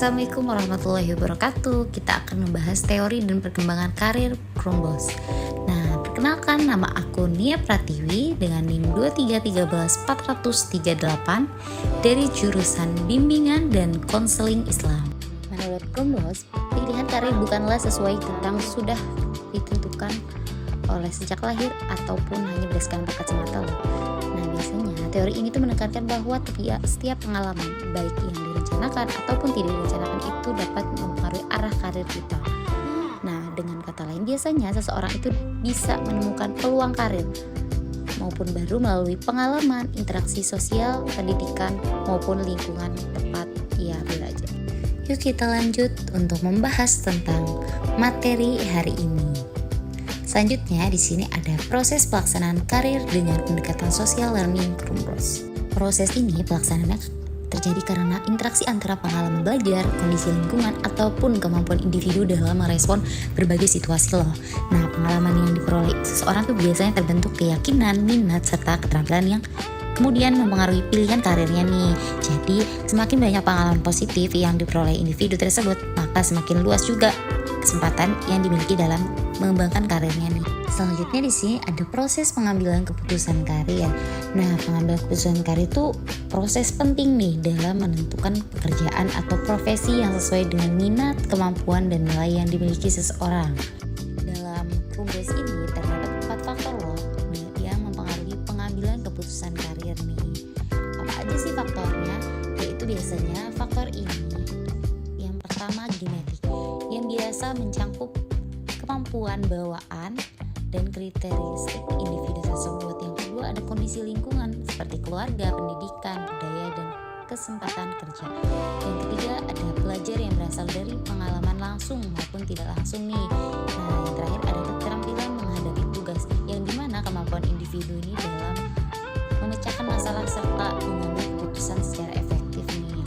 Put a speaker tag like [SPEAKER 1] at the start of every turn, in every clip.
[SPEAKER 1] Assalamualaikum warahmatullahi wabarakatuh. Kita akan membahas teori dan perkembangan karir Crumbos. Nah, perkenalkan, nama aku Nia Pratiwi dengan NIM 2313438 dari jurusan Bimbingan dan Konseling Islam. Menurut Crumbos, pilihan karir bukanlah sesuai tentang sudah ditentukan oleh sejak lahir ataupun hanya berdasarkan bakat semata loh. Nah, biasanya teori ini tuh menekankan bahwa setiap pengalaman, baik yang direncanakan ataupun tidak direncanakan, itu dapat mempengaruhi arah karir kita. Nah, dengan kata lain, biasanya seseorang itu bisa menemukan peluang karir maupun baru melalui pengalaman, interaksi sosial, pendidikan, maupun lingkungan tempat ia belajar. Yuk kita lanjut untuk membahas tentang materi hari ini. Selanjutnya di sini ada proses pelaksanaan karir dengan pendekatan social learning Crumbos. Proses ini pelaksanaannya terjadi karena interaksi antara pengalaman belajar, kondisi lingkungan, ataupun kemampuan individu dalam merespon berbagai situasi loh. Nah, pengalaman yang diperoleh seseorang tuh biasanya terbentuk keyakinan, minat, serta keterampilan yang kemudian mempengaruhi pilihan karirnya nih. Jadi, semakin banyak pengalaman positif yang diperoleh individu tersebut, maka semakin luas juga kesempatan yang dimiliki dalam mengembangkan karirnya nih. Selanjutnya di sini ada proses pengambilan keputusan karir. Nah, pengambilan keputusan karir itu proses penting nih dalam menentukan pekerjaan atau profesi yang sesuai dengan minat, kemampuan, dan nilai yang dimiliki seseorang. Dalam Crumbos ini terdapat 4 faktor loh yang mempengaruhi pengambilan keputusan karir nih. Apa aja sih faktornya? Yaitu biasanya faktor ini. Yang pertama genetik, yang biasa mencangkup kemampuan bawaan dan kriteristik individu tersebut. Yang kedua ada kondisi lingkungan seperti keluarga, pendidikan, budaya, dan kesempatan kerja. Yang ketiga ada pelajar yang berasal dari pengalaman langsung maupun tidak langsung nih. Nah, yang terakhir ada keterampilan menghadapi tugas, yang dimana kemampuan individu ini dalam memecahkan masalah serta mengambil keputusan secara efektif nih.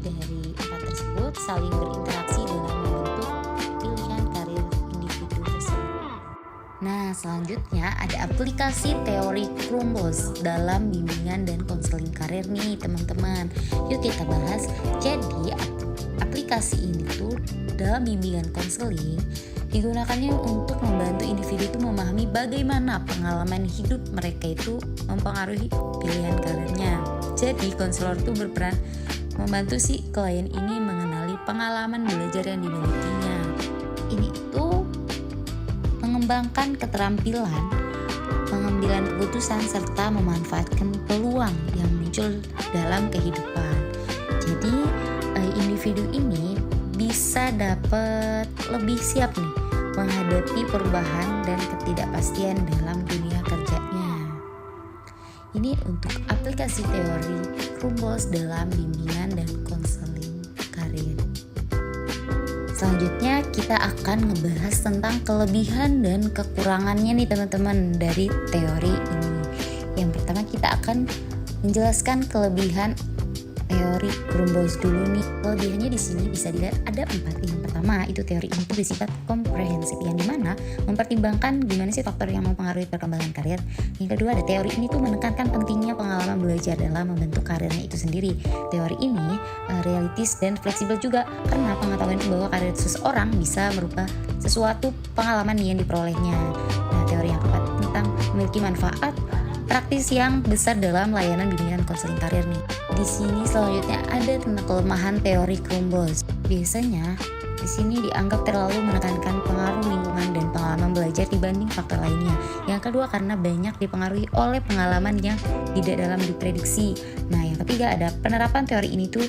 [SPEAKER 1] Dari 4 tersebut saling berinteraksi dalam membentuk pilihan karir individu tersebut. Nah, selanjutnya ada aplikasi teori Crumbos dalam bimbingan dan konseling karir nih teman-teman. Yuk kita bahas. Jadi aplikasi ini tuh dalam bimbingan konseling digunakannya untuk membantu individu itu memahami bagaimana pengalaman hidup mereka itu mempengaruhi pilihan karirnya. Jadi konselor itu berperan membantu si klien ini mengenali pengalaman belajar yang dimilikinya. Ini tuh mengembangkan keterampilan, pengambilan keputusan, serta memanfaatkan peluang yang muncul dalam kehidupan. Jadi individu ini bisa dapat lebih siap nih menghadapi perubahan dan ketidakpastian dalam dunia kerjanya. Ini untuk aplikasi teori Crumbos dalam bimbingan dan konseling karir. Selanjutnya kita akan ngebahas tentang kelebihan dan kekurangannya nih teman-teman dari teori ini. Yang pertama kita akan menjelaskan kelebihan teori Crumbos dulu nih. Kelebihannya di sini bisa dilihat ada 4. Yang pertama itu teori ini bersifat komprehensif, yang dimana mempertimbangkan gimana sih faktor yang mempengaruhi perkembangan karir. Yang kedua ada teori ini tuh menekankan pentingnya pengalaman belajar dalam membentuk karirnya itu sendiri. Teori ini realistis dan fleksibel juga karena pengetahuan bahwa karir seseorang bisa merupakan sesuatu pengalaman yang diperolehnya. Nah, teori yang keempat tentang memiliki manfaat praktis yang besar dalam layanan bimbingan konseling karir nih. Di sini selanjutnya ada tentang kelemahan teori Crumbos. Biasanya di sini dianggap terlalu menekankan pengaruh lingkungan dan pengalaman belajar dibanding faktor lainnya. Yang kedua karena banyak dipengaruhi oleh pengalaman yang tidak dalam diprediksi. Nah, yang ketiga ada penerapan teori ini tuh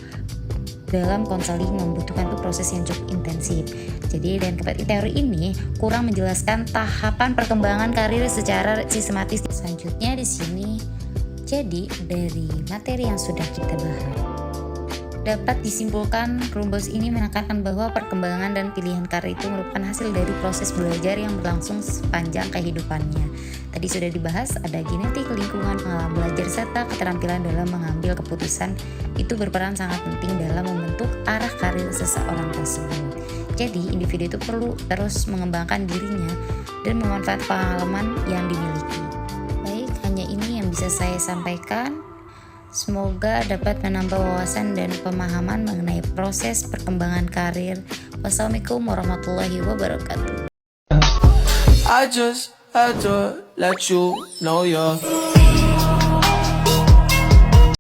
[SPEAKER 1] dalam konseling membutuhkan tuh proses yang cukup intensif. Jadi dan teori ini kurang menjelaskan tahapan perkembangan karir secara sistematis. Selanjutnya di sini jadi dari materi yang sudah kita bahas dapat disimpulkan Crumbos ini menekankan bahwa perkembangan dan pilihan karir itu merupakan hasil dari proses belajar yang berlangsung sepanjang kehidupannya. Tadi sudah dibahas ada genetik, lingkungan, pengalaman belajar, serta keterampilan dalam mengambil keputusan itu berperan sangat penting dalam membentuk arah karir seseorang tersebut. Jadi individu itu perlu terus mengembangkan dirinya dan memanfaatkan pengalaman yang dimiliki. Baik, hanya ini yang bisa saya sampaikan. Semoga dapat menambah wawasan dan pemahaman mengenai proses perkembangan karir. Wassalamualaikum warahmatullahi wabarakatuh.
[SPEAKER 2] I just had to let you know you're